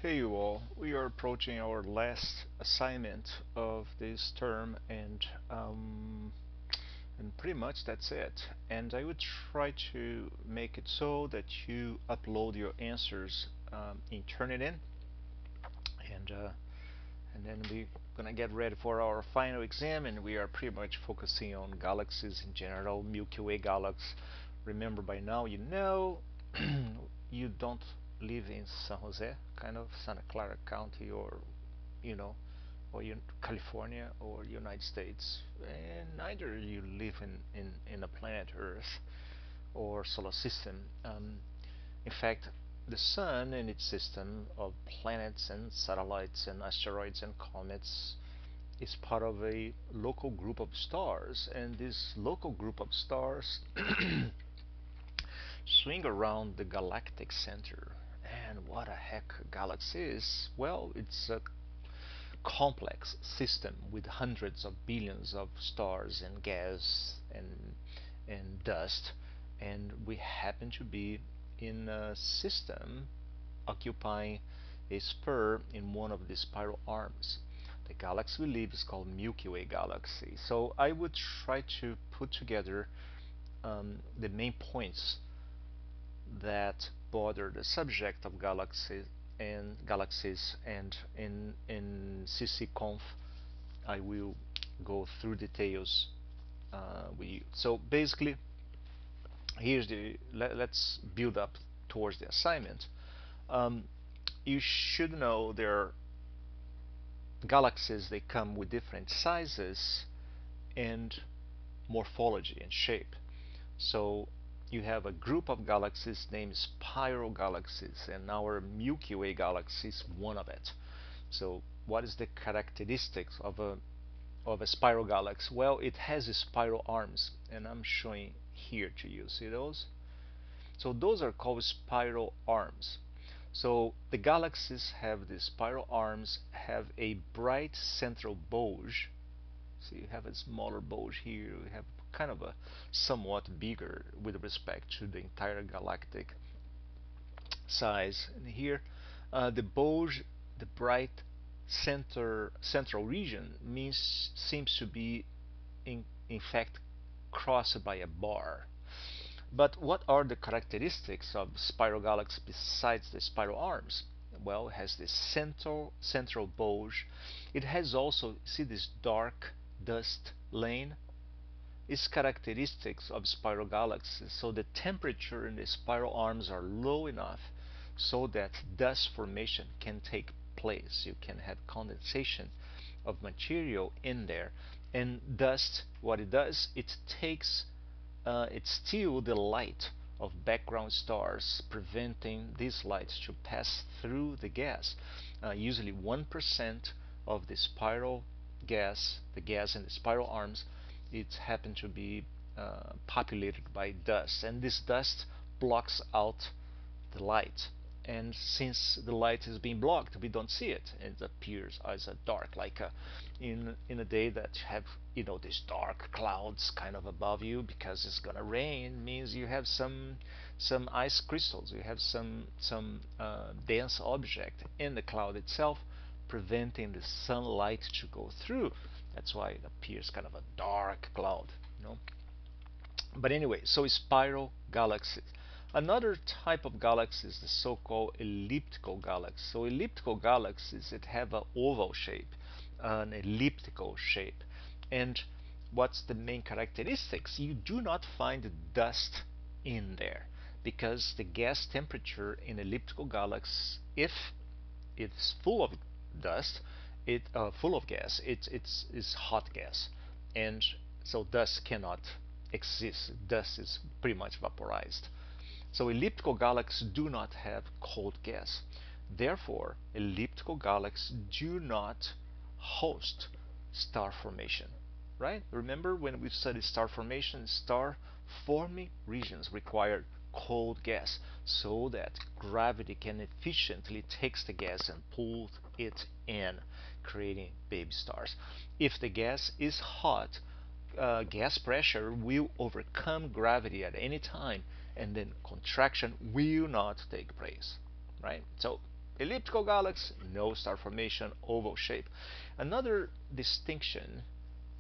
Hey you all, we are approaching our last assignment of this term and pretty much that's it. And I would try to make it so that you upload your answers in Turnitin and uh, and then we're gonna get ready for our final exam, and we are pretty much focusing on galaxies in general, Milky Way galaxy. Remember, by now you know you don't live in San Jose, kind of Santa Clara County, or you know, or California or United States, and neither you live in a planet Earth or solar system. In fact, the Sun and its system of planets and satellites and asteroids and comets is part of a local group of stars, and this local group of stars swing around the galactic center. And what a heck a galaxy is? Well, it's a complex system with hundreds of billions of stars and gas and dust, and we happen to be in a system occupying a spur in one of the spiral arms. The galaxy we live is called Milky Way galaxy. So I would try to put together the main points that bother the subject of galaxies, and in CC I will go through details with you. So basically, here's the let's build up towards the assignment. Um, you should know there are galaxies. They come with different sizes and morphology and shape. So you have a group of galaxies named spiral galaxies, and our Milky Way galaxy is one of it. So what is the characteristics of a spiral galaxy? Well, it has spiral arms, and I'm showing here to you. See those? So those are called spiral arms. So the galaxies have the spiral arms, have a bright central bulge. So you have a smaller bulge here, you have kind of a somewhat bigger with respect to the entire galactic size. And here, the bulge, the bright central region seems to be in fact crossed by a bar. But what are the characteristics of spiral galaxy besides the spiral arms? Well, it has this central bulge. It has also, see this dark dust lane? It's characteristics of spiral galaxies. So the temperature in the spiral arms are low enough so that dust formation can take place. You can have condensation of material in there. And dust, what it does, it steals the light of background stars, preventing this light to pass through the gas. Usually 1% of the spiral gas, the gas in the spiral arms, it happened to be populated by dust, and this dust blocks out the light. And since the light is being blocked, we don't see it. It appears as a dark, like in a day that you have these dark clouds kind of above you because it's gonna rain. Means you have some ice crystals. You have some dense object in the cloud itself, preventing the sunlight to go through. That's why it appears kind of a dark cloud. You know. But anyway, so spiral galaxies. Another type of galaxy is the so-called elliptical galaxy. So elliptical galaxies it have an oval shape, an elliptical shape. And what's the main characteristics? You do not find dust in there because the gas temperature in elliptical galaxies, if it's full of dust, it full of gas, it's is hot gas, and so dust cannot exist. Dust is pretty much vaporized. So elliptical galaxies do not have cold gas. Therefore, elliptical galaxies do not host star formation. Right? Remember when we studied star formation, star forming regions require cold gas so that gravity can efficiently takes the gas and pull it in, creating baby stars. If the gas is hot, gas pressure will overcome gravity at any time, and then contraction will not take place. Right? So Elliptical galaxy, no star formation, oval shape. Another distinction,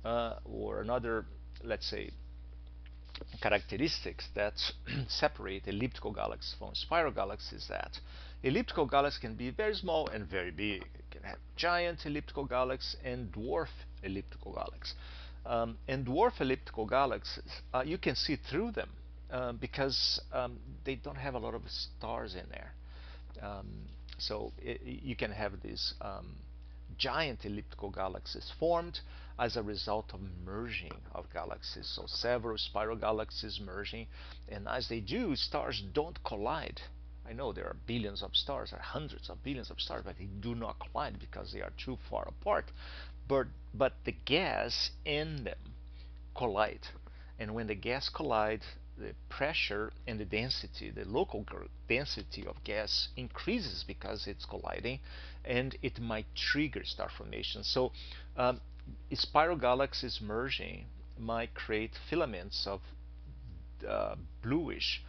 or another, let's say, characteristics that separate elliptical galaxies from spiral galaxies is that elliptical galaxies can be very small and very big. You can have giant elliptical galaxies and dwarf elliptical galaxies. And dwarf elliptical galaxies, you can see through them because they don't have a lot of stars in there. Um, so you can have these giant elliptical galaxies formed as a result of merging of galaxies. So several spiral galaxies merging, and as they do, stars don't collide. I know there are billions of stars, or hundreds of billions of stars, but they do not collide because they are too far apart. But the gas in them collide. And when the gas collide, the pressure and the density, the local density of gas increases because it's colliding, and it might trigger star formation. So spiral galaxies merging might create filaments of bluish.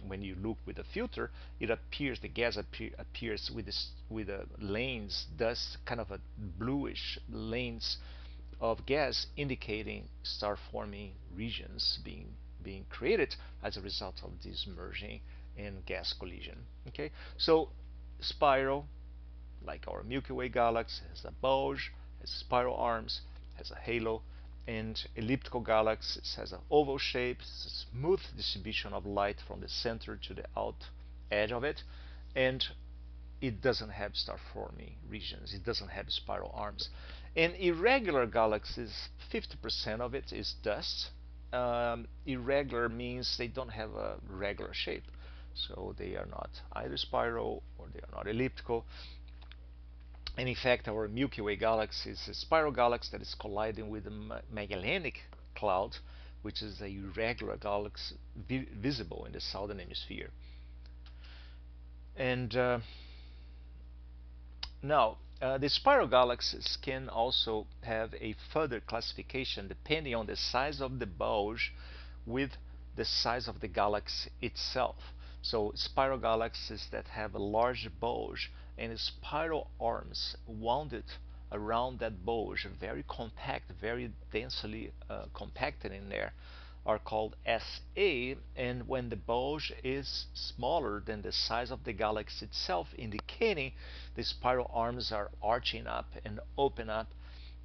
When you look with a filter, it appears the gas appears with a lanes, thus kind of a bluish lanes of gas, indicating star forming regions being created as a result of this merging and gas collision. Okay, so spiral, like our Milky Way galaxy, has a bulge, has spiral arms, has a halo, and elliptical galaxies has an oval shape, it's a smooth distribution of light from the center to the out edge of it, and it doesn't have star forming regions, it doesn't have spiral arms. In irregular galaxies, 50% of it is dust. Irregular means they don't have a regular shape, so they are not either spiral or they are not elliptical. And in fact, our Milky Way galaxy is a spiral galaxy that is colliding with the Magellanic Cloud, which is a irregular galaxy visible in the southern hemisphere. And now, the spiral galaxies can also have a further classification depending on the size of the bulge with the size of the galaxy itself. So spiral galaxies that have a large bulge and spiral arms wounded around that bulge, very compact, very densely compacted in there, are called SA, and when the bulge is smaller than the size of the galaxy itself, indicating the spiral arms are arching up and open up,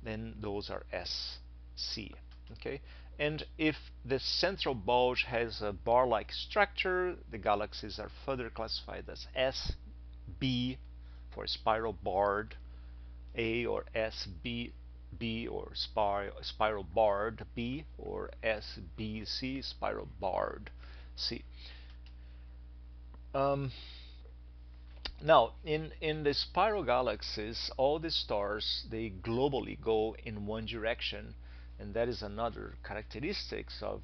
then those are SC. Okay, and if the central bulge has a bar-like structure, the galaxies are further classified as SB for spiral barred, A or SB B or spiral barred B, or SBC, spiral barred C. Um, Now, in the spiral galaxies, all the stars, they globally go in one direction, and that is another characteristics of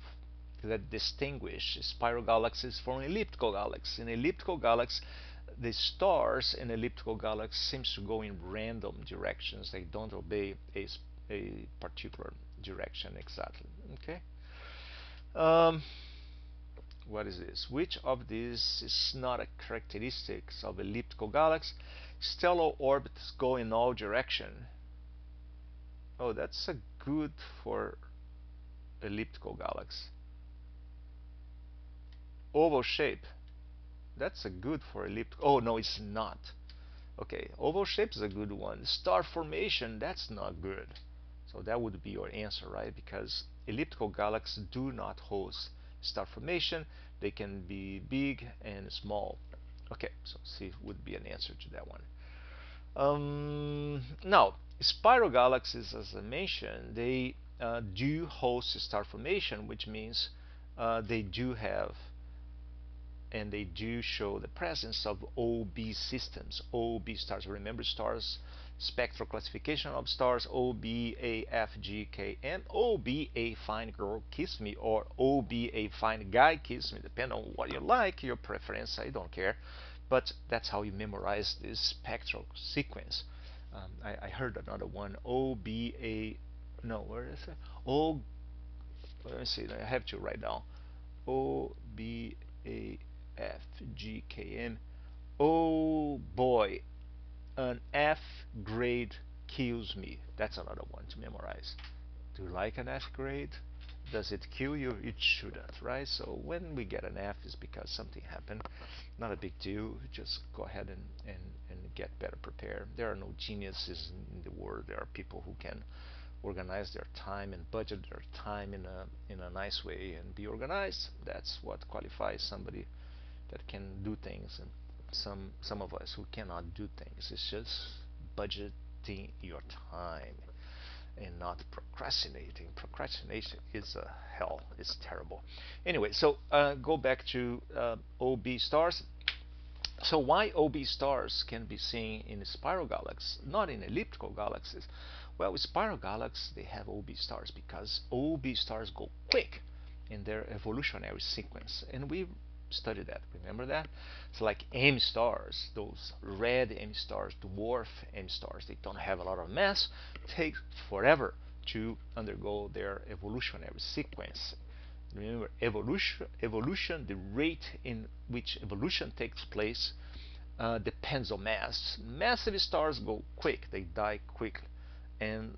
that distinguish spiral galaxies from elliptical galaxies. In elliptical galaxies, the stars in elliptical galaxies seems to go in random directions. They don't obey a particular direction exactly. Okay. Um, what is this? Which of these is not a characteristics of elliptical galaxy? Stellar orbits go in all direction. Oh, that's a good for elliptical galaxy. Oval shape. That's a good for elliptical. Oh no, it's not. Okay, oval shape is a good one. Star formation, that's not good. So that would be your answer, right? Because elliptical galaxies do not host star formation. They can be big and small. Okay, so C would be an answer to that one. Now, spiral galaxies, as I mentioned, they do host star formation, which means they do have and they do show the presence of OB systems, OB stars. Remember stars, spectral classification of stars, OB, A, F, G, K, M, OB, a fine girl, kiss me, or OB, a fine guy, kiss me, depending on what you like, your preference, I don't care. But that's how you memorize this spectral sequence. I heard another one, OBA, no, where is it? O, let me see, I have to write down. O B A F G K M O Oh boy, an F grade kills me. That's another one to memorize. Do you like an F grade? Does it kill you? It shouldn't, right? So when we get an F, it's because something happened. Not a big deal. Just go ahead and get better prepared. There are no geniuses in the world. There are people who can organize their time and budget their time in a nice way and be organized. That's what qualifies somebody that can do things, and some of us who cannot do things. It's just budgeting your time and not procrastinating. Procrastination is a hell. It's terrible. Anyway, so go back to OB stars. So why OB stars can be seen in spiral galaxies, not in elliptical galaxies? Well, with spiral galaxies, they have OB stars because OB stars go quick in their evolutionary sequence. And we studied that. Remember that? It's like M stars, those red M stars, dwarf M stars. They don't have a lot of mass. It takes forever to undergo their evolutionary sequence. Remember, evolution, the rate in which evolution takes place depends on mass. Massive stars go quick; they die quickly, and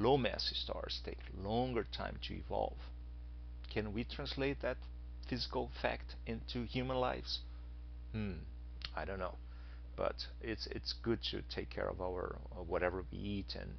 low mass stars take longer time to evolve. Can we translate that physical fact into human lives? I don't know, but it's good to take care of our whatever we eat, and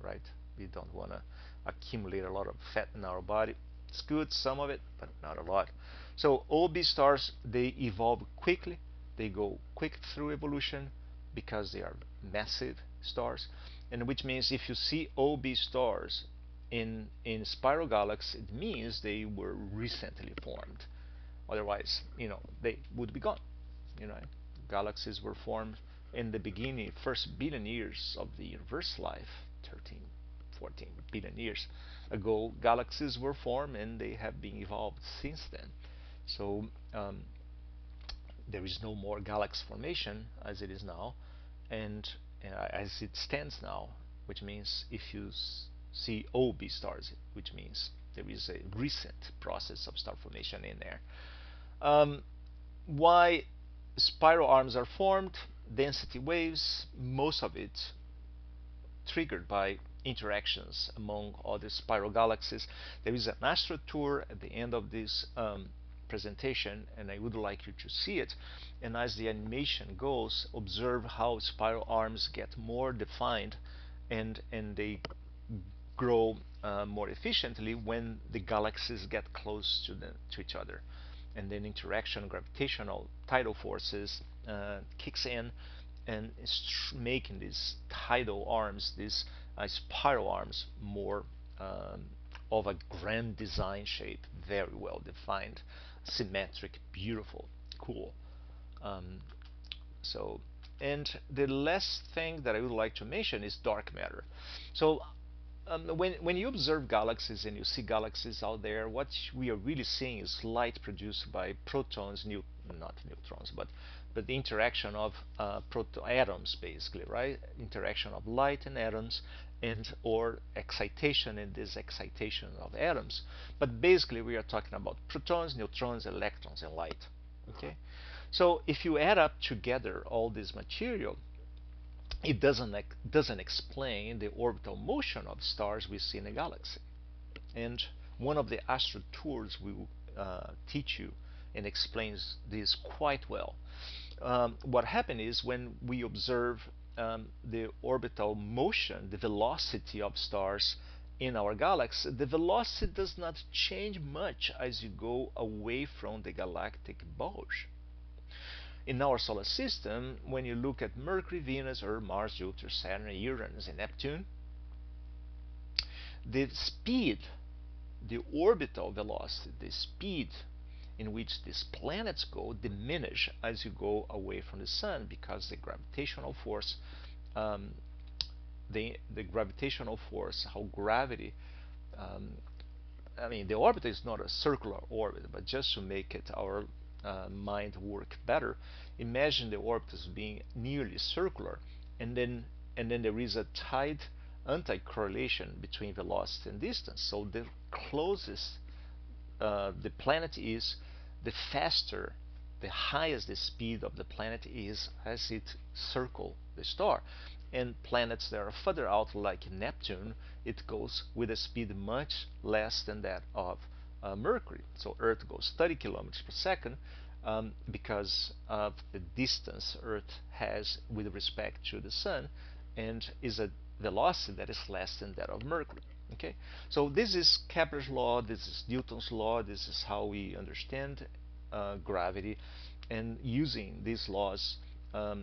right, we don't want to accumulate a lot of fat in our body. It's good, some of it, but not a lot. So OB stars, they evolve quickly. They go quick through evolution because they are massive stars, and which means if you see OB stars in spiral galaxies, it means they were recently formed. Otherwise, they would be gone. You know, galaxies were formed in the beginning, first billion years of the universe life, 13, 14 billion years ago. Galaxies were formed and they have been evolved since then. So there is no more galaxy formation as it is now, and as it stands now, which means if you see OB stars, which means there is a recent process of star formation in there. Um, why spiral arms are formed? Density waves, most of it triggered by interactions among other spiral galaxies. There is an astro tour at the end of this presentation, and I would like you to see it. And as the animation goes, observe how spiral arms get more defined, and they grow more efficiently when the galaxies get close to each other, and then interaction, gravitational, tidal forces kicks in and making these tidal arms, these spiral arms, more of a grand design shape, very well defined, symmetric, beautiful, cool. Um, so, and the last thing that I would like to mention is dark matter. So when you observe galaxies and you see galaxies out there, what we are really seeing is light produced by protons, not neutrons, but the interaction of atoms, basically, right? Interaction of light and atoms, and or excitation and disexcitation of atoms. But basically, we are talking about protons, neutrons, electrons, and light. Okay, so if you add up together all this material, it doesn't explain the orbital motion of stars we see in a galaxy. And one of the astro tours will teach you and explains this quite well. What happened is when we observe the orbital motion, the velocity of stars in our galaxy, the velocity does not change much as you go away from the galactic bulge. In our solar system, when you look at Mercury, Venus, Earth, Mars, Jupiter, Saturn, Uranus, and Neptune, the speed, the orbital velocity, the speed in which these planets go diminish as you go away from the sun, because the gravitational force, um, the gravitational force, how gravity, um, I mean, the orbit is not a circular orbit, but just to make it our mind work better, imagine the orbit as being nearly circular, and then there is a tight anti-correlation between velocity and distance. So the closest the planet is, the faster the highest the speed of the planet is as it circles the star. And planets that are further out, like Neptune, it goes with a speed much less than that of Mercury. So Earth goes 30 kilometers per second because of the distance Earth has with respect to the Sun, and is a velocity that is less than that of Mercury. Okay, so this is Kepler's law, this is Newton's law, this is how we understand gravity, and using these laws,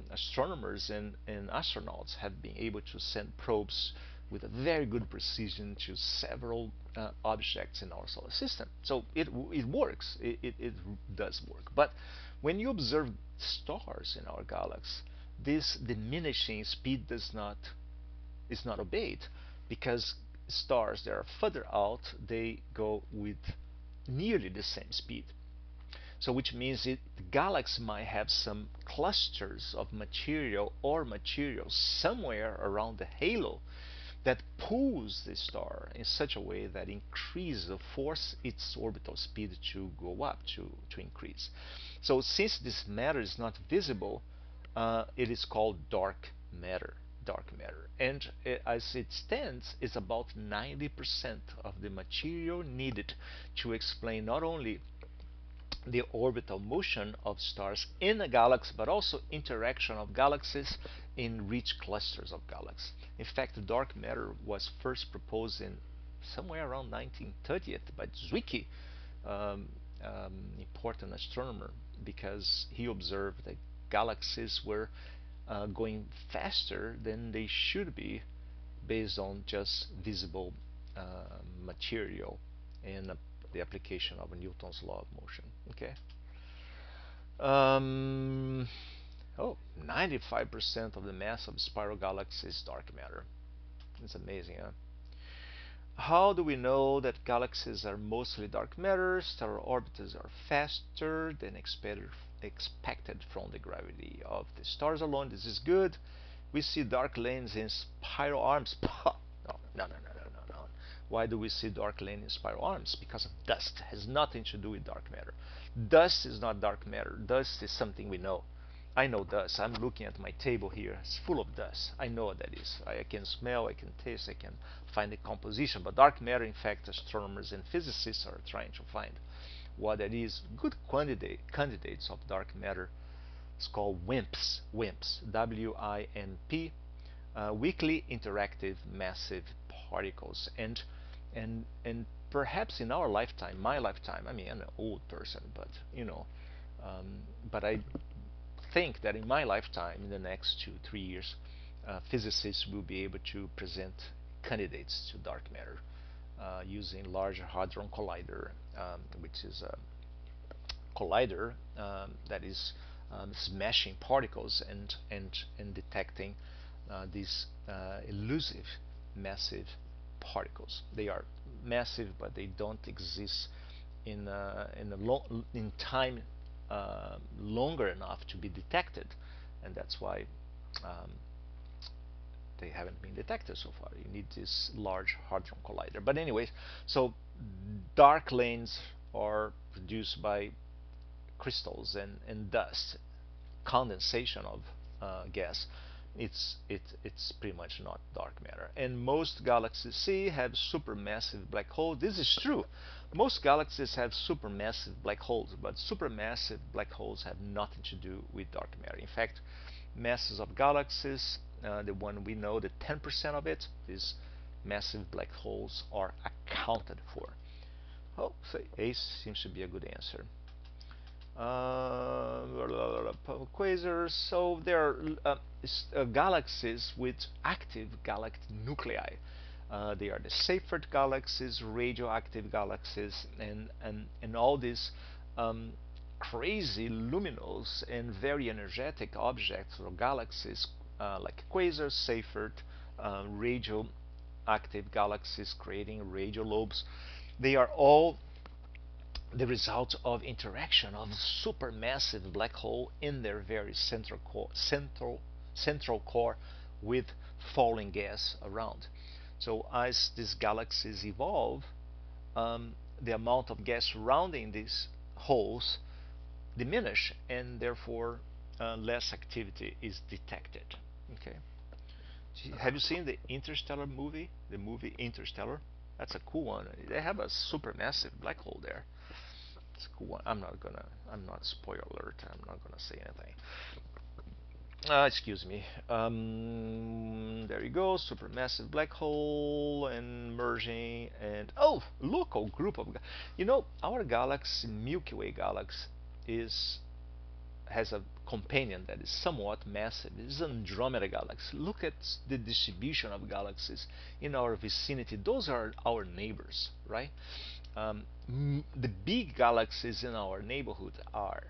astronomers and astronauts have been able to send probes with a very good precision to several objects in our solar system. So it works, it does work. But when you observe stars in our galaxy, this diminishing speed is not obeyed, because stars that are further out, they go with nearly the same speed. So which means the galaxy might have some clusters of material or materials somewhere around the halo that pulls the star in such a way that increases or force its orbital speed to go up, to increase. So since this matter is not visible, it is called dark matter. Dark matter, and as it stands, is about 90% of the material needed to explain not only the orbital motion of stars in a galaxy, but also interaction of galaxies in rich clusters of galaxies. In fact, dark matter was first proposed in somewhere around 1930 by Zwicky, um, important astronomer, because he observed that galaxies were going faster than they should be based on just visible material and the application of Newton's law of motion. Okay. Um, oh, 95% of the mass of spiral galaxies is dark matter. It's amazing, huh? How do we know that galaxies are mostly dark matter? Stellar orbitals are faster than expected from the gravity of the stars alone. This is good. We see dark lanes in spiral arms. No, no, no, no, no, no, no. Why do we see dark lanes in spiral arms? Because of dust. It has nothing to do with dark matter. Dust is not dark matter. Dust is something we know. I know dust. I'm looking at my table here. It's full of dust. I know what that is. I can smell, I can taste, I can find the composition. But dark matter, in fact, astronomers and physicists are trying to find what that is. Good candidates of dark matter is called WIMPs. WIMPs. W-I-M-P. Weakly interactive massive particles. And perhaps in our lifetime, my lifetime. I mean, I'm an old person, but but I think that in my lifetime, in the next 2-3 years, physicists will be able to present candidates to dark matter using Large Hadron Collider, which is a collider that is smashing particles and detecting these elusive massive particles. They are massive, but they don't exist in time longer enough to be detected, and that's why um, they haven't been detected so far. You need this Large Hadron Collider. But anyways, so dark lanes are produced by crystals and dust, condensation of gas. It's pretty much not dark matter. And most galaxies see have supermassive black holes. This is true. Most galaxies have supermassive black holes, but supermassive black holes have nothing to do with dark matter. In fact, masses of galaxies, the one we know, the 10% of it, these massive black holes are accounted for. Oh, so A seems to be a good answer. Quasars. So there are galaxies with active galactic nuclei. They are the Seyfert galaxies, radioactive galaxies, and all these crazy luminous and very energetic objects or galaxies like quasars, Seyfert, radioactive galaxies creating radio lobes. They are all the result of interaction of supermassive black hole in their very central core with falling gas around. So as these galaxies evolve, the amount of gas surrounding these holes diminish, and therefore less activity is detected. Okay. Have you seen the Interstellar movie? The movie Interstellar? That's a cool one. They have a supermassive black hole there. It's a cool one. I'm not spoiler alert. I'm not gonna say anything. Excuse me. There you go. Supermassive black hole and merging, and oh, local group of. Our galaxy, Milky Way galaxy, is has a companion that is somewhat massive. It is Andromeda Galaxy. Look at the distribution of galaxies in our vicinity. Those are our neighbors, right? The big galaxies in our neighborhood are,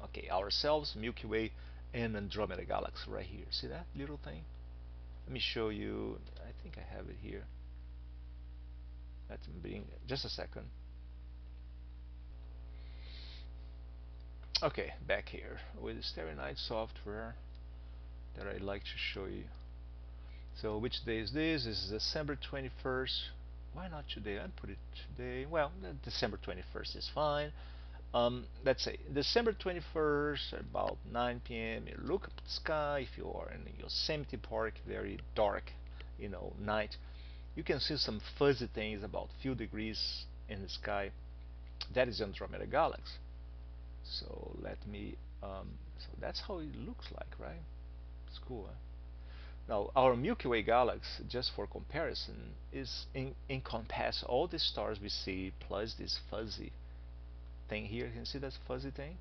okay, ourselves, Milky Way, and Andromeda Galaxy right here. See that little thing? Let me show you. I think I have it here. Let me bring just a second. Okay, back here with the Starry Night software that I'd like to show you. So which day is this? This is December 21st. Why not today? I'd put it today. Well, December 21st is fine. Let's say December 21st, about 9 p.m. You look up at the sky. If you are in Yosemite Park, very dark, night, you can see some fuzzy things about few degrees in the sky. That is Andromeda Galaxy. So so that's how it looks like, right? It's cool. Huh? Now, our Milky Way galaxy, just for comparison, is encompass all the stars we see plus this fuzzy thing here. You can see that fuzzy thing?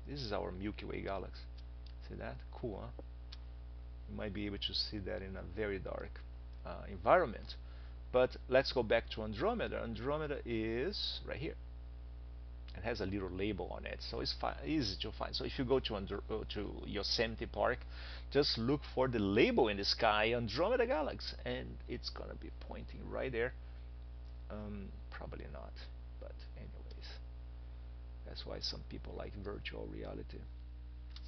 This is our Milky Way galaxy. See that? Cool, huh? You might be able to see that in a very dark environment. But let's go back to Andromeda. Andromeda is right here. It has a little label on it, so it's easy to find. So if you go to Yosemite Park, just look for the label in the sky, Andromeda Galaxy, and it's gonna be pointing right there. Probably not, but anyways, that's why some people like virtual reality.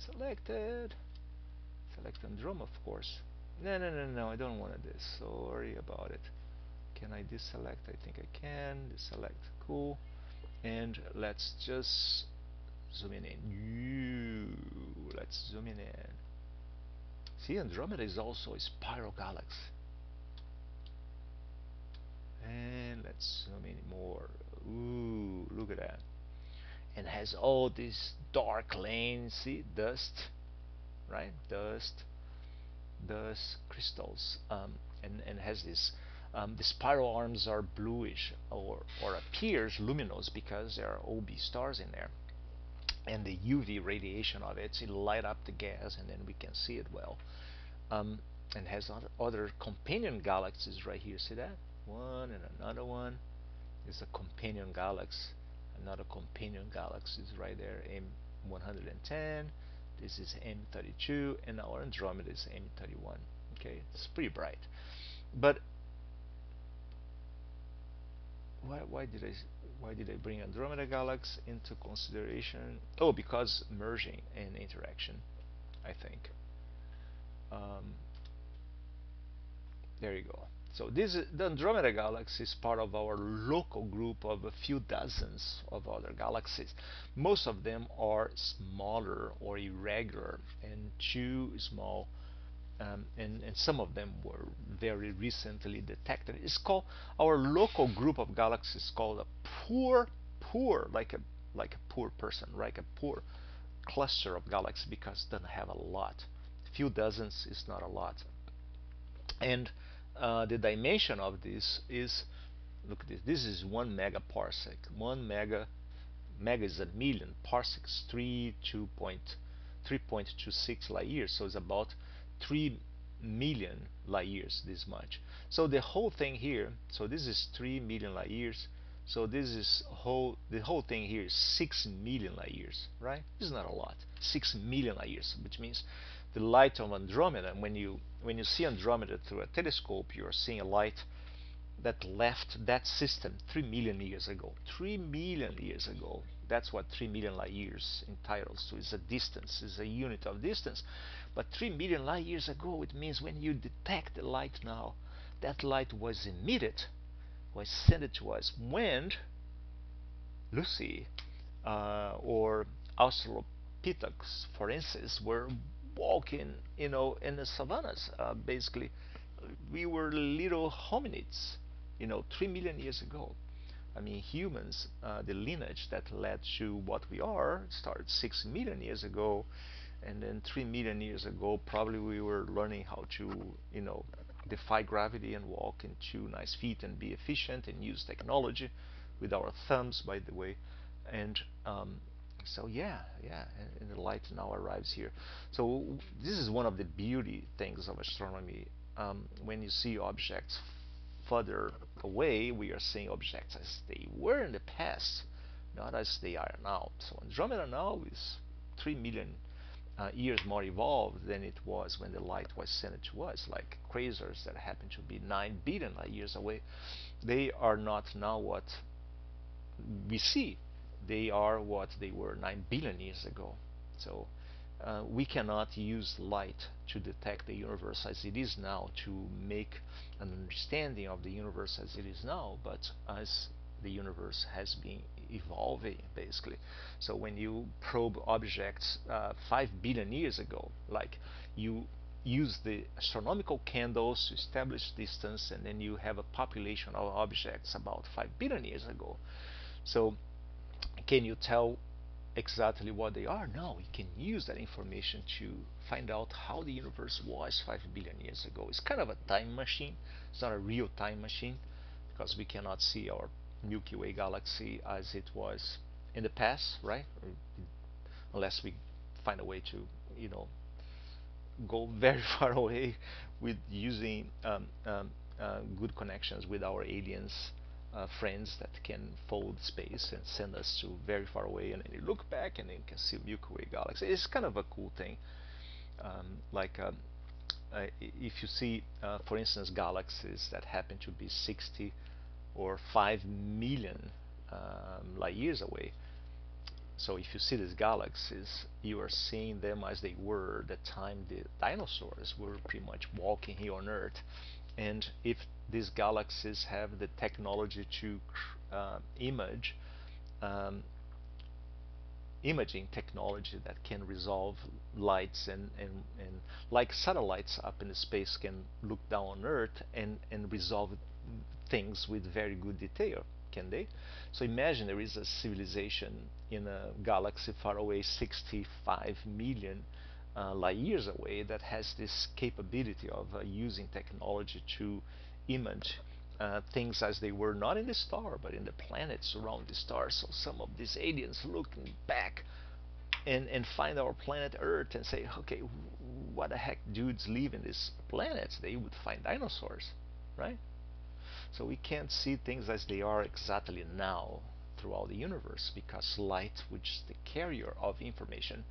Selected. Select Andromeda, of course. No, no, no, no, I don't want this. Sorry about it. Can I deselect? I think I can. Deselect. Cool. And let's just zoom in. Let's zoom in. See, Andromeda is also a spiral galaxy. And let's zoom in more. Ooh, look at that. And has all these dark lanes. See, dust, right? Dust crystals, and has this. The spiral arms are bluish or appears luminous because there are OB stars in there, and the UV radiation of it light up the gas, and then we can see it well. And has other companion galaxies right here. See that? One and another one. Is a companion galaxy. Another companion galaxy is right there. M110. This is M32, and our Andromeda is M31. Okay, it's pretty bright. But why did I bring Andromeda Galaxy into consideration? Oh, because merging and interaction, I think. Um, there you go. So the Andromeda Galaxy is part of our local group of a few dozens of other galaxies. Most of them are smaller or irregular and too small, and some of them were very recently detected. It's called our local group of galaxies called a poor like a poor person, like a poor cluster of galaxies because it doesn't have a lot. Few dozens is not a lot, and the dimension of this is, look at this. This is 1 megaparsec. 1 mega is a million. Parsecs 3.26 light years. So it's about 3 million light years. This much. So the whole thing here. So this is 3 million light years. So this is the whole thing here is 6 million light years, right? This is not a lot. 6 million light years, which means the light of Andromeda. When you see Andromeda through a telescope, you are seeing a light that left that system 3 million years ago. 3 million years ago. That's what 3 million light years entitles to. Is a distance, is a unit of distance. But 3 million light years ago, it means when you detect the light now, that light was emitted, was sent to us when Lucy or Australopithecus, for instance, were walking, in the savannas. Basically, we were little hominids, 3 million years ago. I mean, humans, the lineage that led to what we are started 6 million years ago, and then 3 million years ago, probably we were learning how to, defy gravity and walk in 2 nice feet and be efficient and use technology with our thumbs, by the way. And so yeah, and the light now arrives here. So this is one of the beauty things of astronomy. When you see objects further away, we are seeing objects as they were in the past, not as they are now. So Andromeda now is 3 million years more evolved than it was when the light was sent to us, like quasars that happen to be 9 billion light years away. They are not now what we see. They are what they were 9 billion years ago. So we cannot use light to detect the universe as it is now, to make an understanding of the universe as it is now, but as the universe has been evolving, basically. So when you probe objects 5 billion years ago, like you use the astronomical candles to establish distance, and then you have a population of objects about 5 billion years ago. So can you tell exactly what they are? No, we can use that information to find out how the universe was 5 billion years ago. It's kind of a time machine. It's not a real time machine because we cannot see our Milky Way galaxy as it was in the past, right? Unless we find a way to, you know, go very far away with using good connections with our aliens friends that can fold space and send us to very far away, and then you look back and then you can see Milky Way galaxy. It's kind of a cool thing. Like if you see, for instance, galaxies that happen to be 60 or 5 million light years away. So if you see these galaxies, you are seeing them as they were the time the dinosaurs were pretty much walking here on Earth. And if these galaxies have the technology to image, um, imaging technology that can resolve lights, and like satellites up in the space can look down on Earth and resolve things with very good detail, can they? So imagine there is a civilization in a galaxy far away, 65 million light years away, that has this capability of using technology to image things as they were, not in the star but in the planets around the star. So some of these aliens looking back and find our planet Earth and say, okay, what the heck dudes live in this planet? They would find dinosaurs, right? So we can't see things as they are exactly now throughout the universe, because light, which is the carrier of information,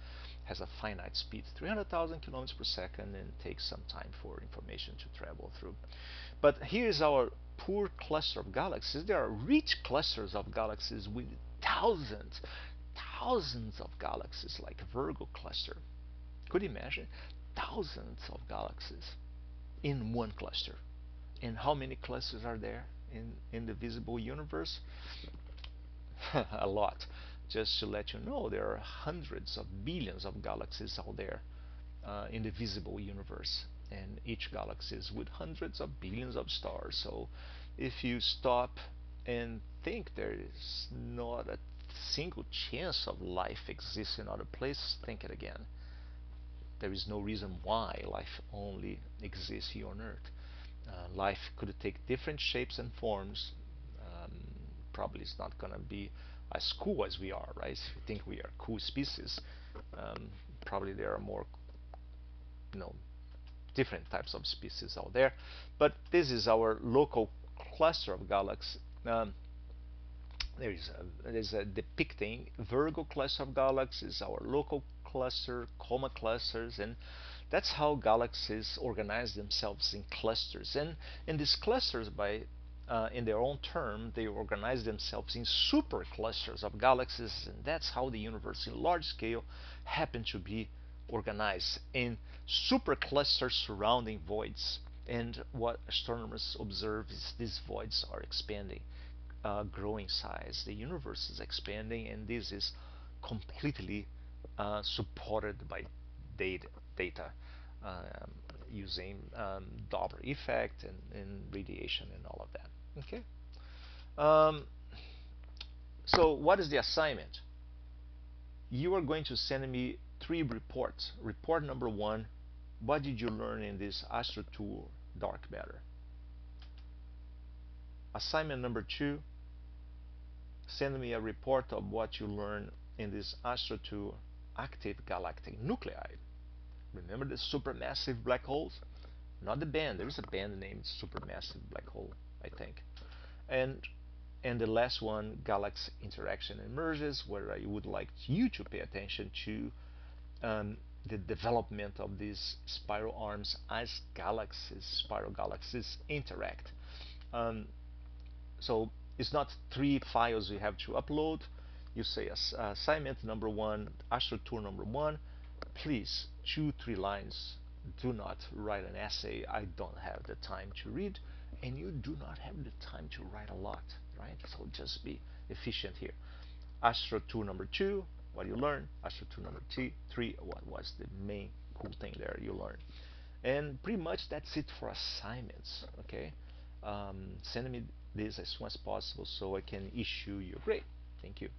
has a finite speed, 300,000 kilometers per second, and takes some time for information to travel through. But here's our poor cluster of galaxies. There are rich clusters of galaxies with thousands of galaxies, like Virgo cluster. Could you imagine? Thousands of galaxies in one cluster. And how many clusters are there in the visible universe? A lot. Just to let you know, there are hundreds of billions of galaxies out there in the visible universe, and each galaxy is with hundreds of billions of stars. So if you stop and think there is not a single chance of life exists in other places, think it again. There is no reason why life only exists here on Earth. Life could take different shapes and forms. Um, Probably it's not going to be as cool as we are, right? If you think we are a cool species, probably there are more, you know, different types of species out there. But this is our local cluster of galaxies. There's a depicting Virgo cluster of galaxies, our local cluster, coma clusters, and that's how galaxies organize themselves in clusters. And in these clusters, by in their own term, they organize themselves in superclusters of galaxies, and that's how the universe, in large scale, happened to be organized in superclusters surrounding voids. And what astronomers observe is these voids are expanding, growing size. The universe is expanding, and this is completely supported by data um, using Doppler effect and radiation and all of that. Okay. Um, so what is the assignment? You are going to send me 3 reports. Report number 1, what did you learn in this Astro 2 dark matter? Assignment number 2, send me a report of what you learned in this Astro 2 active galactic nuclei. Remember the supermassive black holes? Not the band. There is a band named Supermassive Black Hole, I think. And the last one, galaxy interaction and merges, where I would like you to pay attention to the development of these spiral arms as spiral galaxies interact. Um, so it's not 3 files you have to upload. You say assignment number 1, Astro Tour number 1, please 2-3 lines. Do not write an essay. I don't have the time to read, and you do not have the time to write a lot, right? So just be efficient here. Astro 2 number 2, what you learned. Astro 2 number 3, what was the main cool thing there you learned. And pretty much that's it for assignments, okay? Send me this as soon as possible so I can issue your grade. Thank you.